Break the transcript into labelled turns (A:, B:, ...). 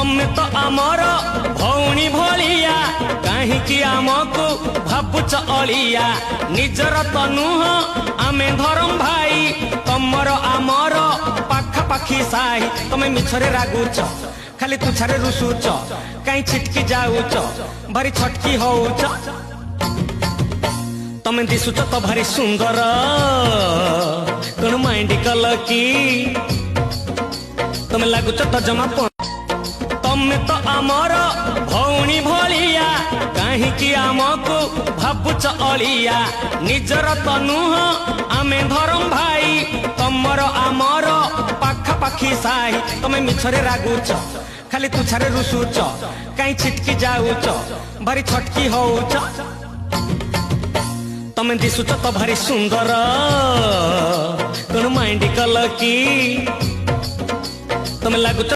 A: तमे तो आमर भौणी भलिया कहीं आमको भावुच अलिया निजर तो नुह आमे धरम भाई तमर आमर पाखापाखी साही तमे मिछरे रागुच खाली तुछारे रुसुच कहीं छिटकी जाऊच भारी छटकी होउच तमे दिसुच तो भारी सुंदर कौन माइंड कल की तमे लागुच तो जमा तमे तो आमर भौणी भलिया कहीं आमको भावुच अलिया निजर तो नुह आमे धरम भाई तमर आमर पाखापाखी साही तमे मिछरे रागुच खाली तुछारे रुसुच कहीं छिटकी जाऊच भारी छटकी होउच तमे दिसुच तो भारी सुंदर कौन माइंड कल की तमे लागुच